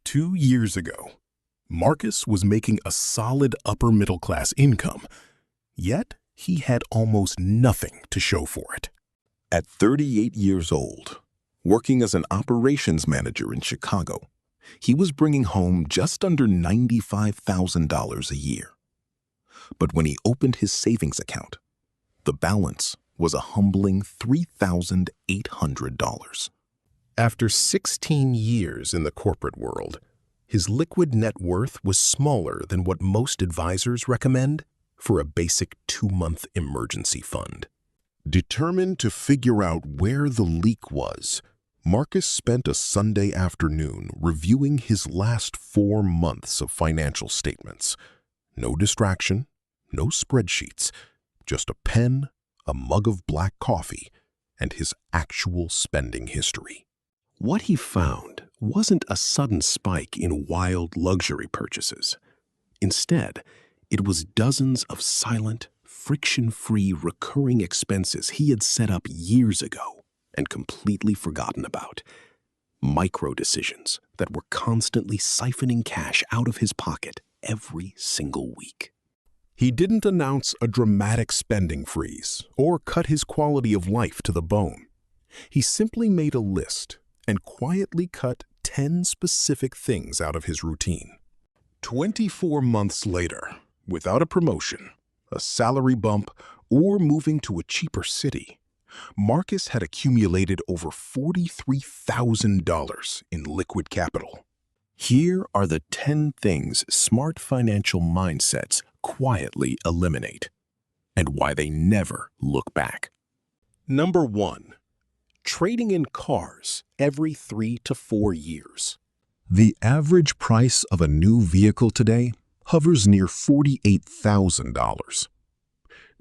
2 years ago, Marcus was making a solid upper-middle-class income, yet he had almost nothing to show for it. At 38 years old, working as an operations manager in Chicago, he was bringing home just under $95,000 a year. But when he opened his savings account, the balance was a humbling $3,800. After 16 years in the corporate world, his liquid net worth was smaller than what most advisors recommend for a basic 2-month emergency fund. Determined to figure out where the leak was, Marcus spent a Sunday afternoon reviewing his last 4 months of financial statements. No distraction, no spreadsheets, just a pen, a mug of black coffee, and his actual spending history. What he found wasn't a sudden spike in wild luxury purchases. Instead, it was dozens of silent, friction-free recurring expenses he had set up years ago and completely forgotten about. Micro decisions that were constantly siphoning cash out of his pocket every single week. He didn't announce a dramatic spending freeze or cut his quality of life to the bone. He simply made a list and quietly cut 10 specific things out of his routine. 24 months later, without a promotion, a salary bump, or moving to a cheaper city, Marcus had accumulated over $43,000 in liquid capital. Here are the 10 things smart financial mindsets quietly eliminate, and why they never look back. Number 1. Trading in cars every 3 to 4 years. The average price of a new vehicle today hovers near $48,000.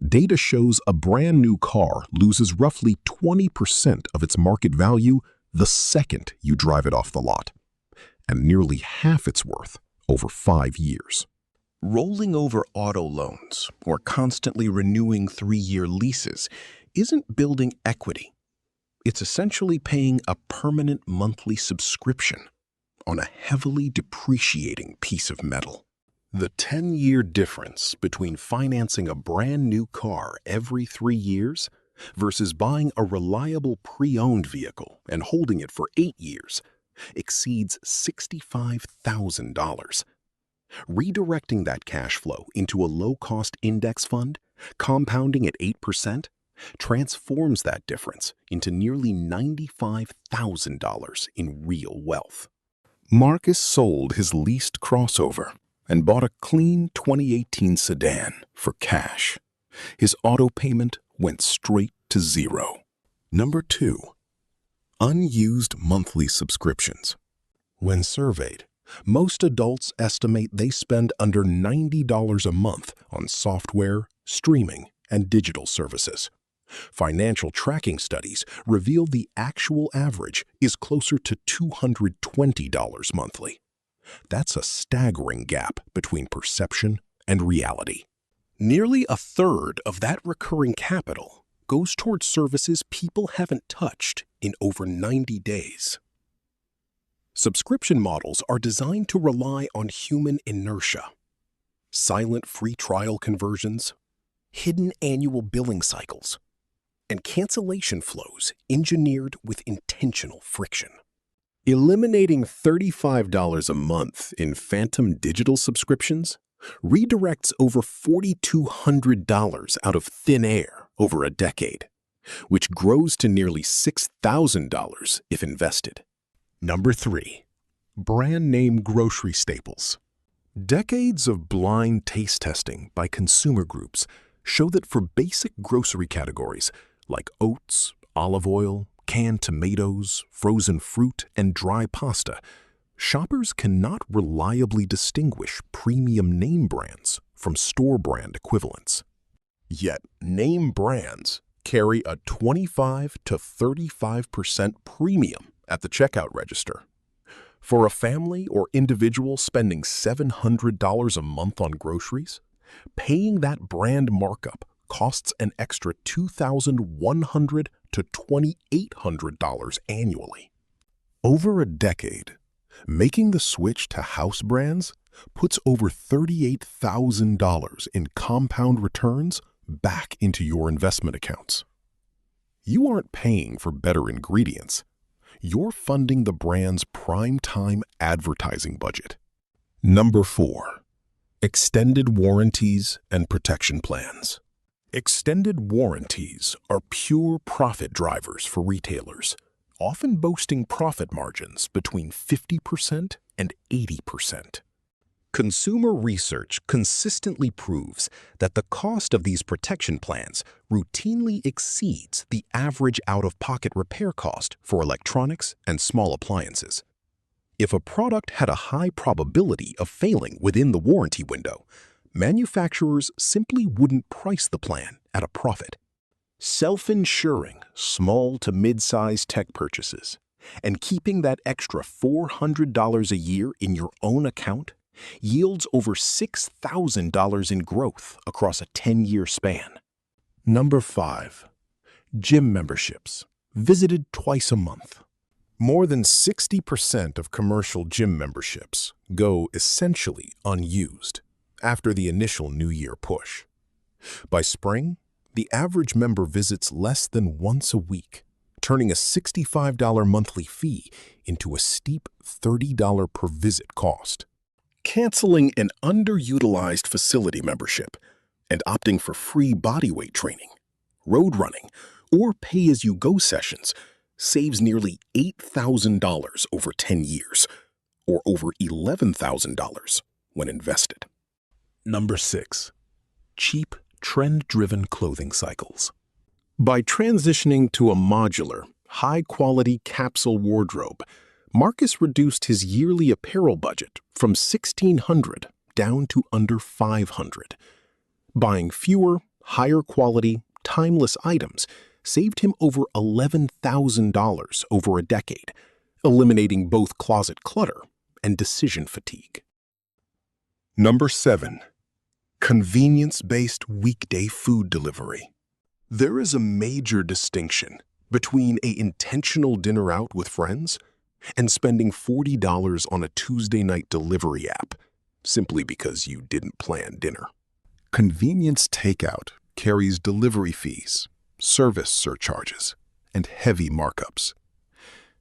Data shows a brand new car loses roughly 20% of its market value the second you drive it off the lot, and nearly half its worth over 5 years. Rolling over auto loans or constantly renewing 3-year leases isn't building equity. It's essentially paying a permanent monthly subscription on a heavily depreciating piece of metal. The 10-year difference between financing a brand new car every 3 years versus buying a reliable pre-owned vehicle and holding it for 8 years exceeds $65,000. Redirecting that cash flow into a low-cost index fund, compounding at 8%, transforms that difference into nearly $95,000 in real wealth. Marcus sold his leased crossover and bought a clean 2018 sedan for cash. His auto payment went straight to zero. Number 2. Unused monthly subscriptions. When surveyed, most adults estimate they spend under $90 a month on software, streaming, and digital services. Financial tracking studies reveal the actual average is closer to $220 monthly. That's a staggering gap between perception and reality. Nearly a third of that recurring capital goes towards services people haven't touched in over 90 days. Subscription models are designed to rely on human inertia. Silent free trial conversions, hidden annual billing cycles, and cancellation flows engineered with intentional friction. Eliminating $35 a month in phantom digital subscriptions redirects over $4,200 out of thin air over a decade, which grows to nearly $6,000 if invested. Number 3. Brand name grocery staples. Decades of blind taste testing by consumer groups show that for basic grocery categories like oats, olive oil, canned tomatoes, frozen fruit, and dry pasta, shoppers cannot reliably distinguish premium name brands from store brand equivalents. Yet, name brands carry a 25 to 35% premium at the checkout register. For a family or individual spending $700 a month on groceries, paying that brand markup costs an extra $2,100 to $2,800 annually. Over a decade, Making the switch to house brands puts over $38,000 in compound returns back into your investment accounts. You aren't paying for better ingredients. You're funding the brand's prime-time advertising budget. Number 4. Extended warranties and protection plans. Extended warranties are pure profit drivers for retailers, often boasting profit margins between 50% and 80%. Consumer research consistently proves that the cost of these protection plans routinely exceeds the average out-of-pocket repair cost for electronics and small appliances. If a product had a high probability of failing within the warranty window, manufacturers simply wouldn't price the plan at a profit. Self-insuring small to mid-sized tech purchases and keeping that extra $400 a year in your own account yields over $6,000 in growth across a 10-year span. Number 5. Gym memberships, visited twice a month. More than 60% of commercial gym memberships go essentially unused after the initial New Year push. By spring, the average member visits less than once a week, turning a $65 monthly fee into a steep $30 per visit cost. Canceling an underutilized facility membership and opting for free bodyweight training, road running, or pay-as-you-go sessions saves nearly $8,000 over 10 years, or over $11,000 when invested. Number 6. Cheap, trend-driven clothing cycles. By transitioning to a modular, high-quality capsule wardrobe, Marcus reduced his yearly apparel budget from $1,600 down to under $500. Buying fewer, higher-quality, timeless items saved him over $11,000 over a decade, eliminating both closet clutter and decision fatigue. Number 7. Convenience-based weekday food delivery. There is a major distinction between an intentional dinner out with friends and spending $40 on a Tuesday night delivery app simply because you didn't plan dinner. Convenience takeout carries delivery fees, service surcharges, and heavy markups.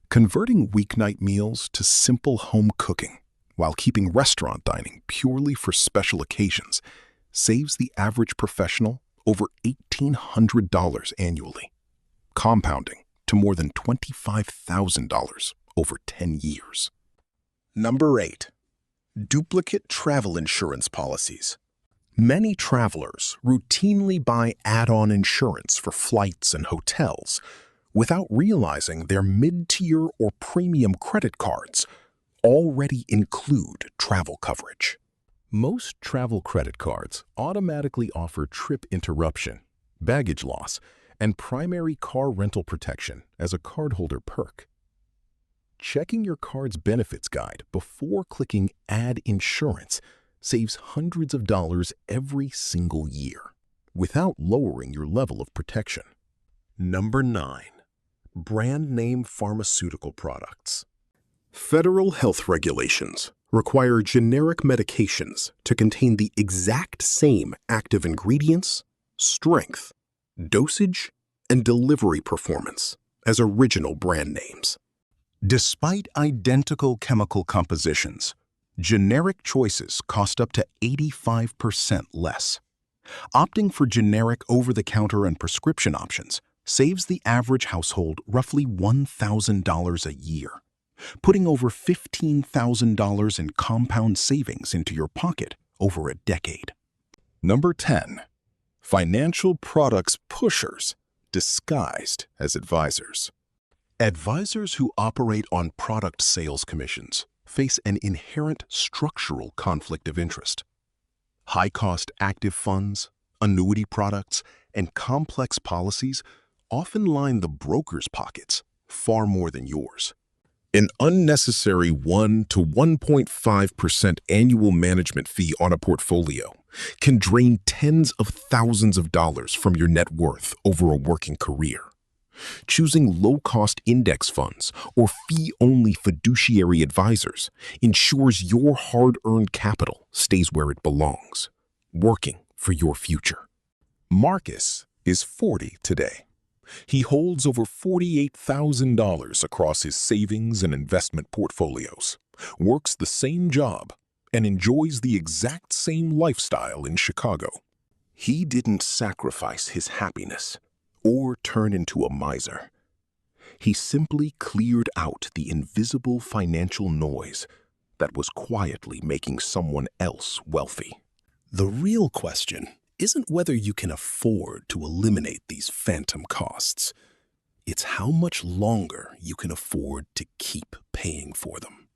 Converting weeknight meals to simple home cooking while keeping restaurant dining purely for special occasions saves the average professional over $1,800 annually, compounding to more than $25,000 over 10 years. Number 8. Duplicate travel insurance policies. Many travelers routinely buy add-on insurance for flights and hotels without realizing their mid-tier or premium credit cards already include travel coverage. Most travel credit cards automatically offer trip interruption, baggage loss, and primary car rental protection as a cardholder perk. Checking your card's benefits guide before clicking Add Insurance saves hundreds of dollars every single year without lowering your level of protection. Number 9. Brand name pharmaceutical products. Federal health regulations require generic medications to contain the exact same active ingredients, strength, dosage, and delivery performance as original brand names. Despite identical chemical compositions, generic choices cost up to 85% less. Opting for generic over-the-counter and prescription options saves the average household roughly $1,000 a year, putting over $15,000 in compound savings into your pocket over a decade. Number 10. Financial products pushers disguised as advisors. Advisors who operate on product sales commissions face an inherent structural conflict of interest. High-cost active funds, annuity products, and complex policies often line the broker's pockets far more than yours. An unnecessary 1 to 1.5% annual management fee on a portfolio can drain tens of thousands of dollars from your net worth over a working career. Choosing low-cost index funds or fee-only fiduciary advisors ensures your hard-earned capital stays where it belongs, working for your future. Marcus is 40 today. He holds over $48,000 across his savings and investment portfolios, works the same job, and enjoys the exact same lifestyle in Chicago. He didn't sacrifice his happiness or turn into a miser. He simply cleared out the invisible financial noise that was quietly making someone else wealthy. The real question isn't whether you can afford to eliminate these phantom costs. It's how much longer you can afford to keep paying for them.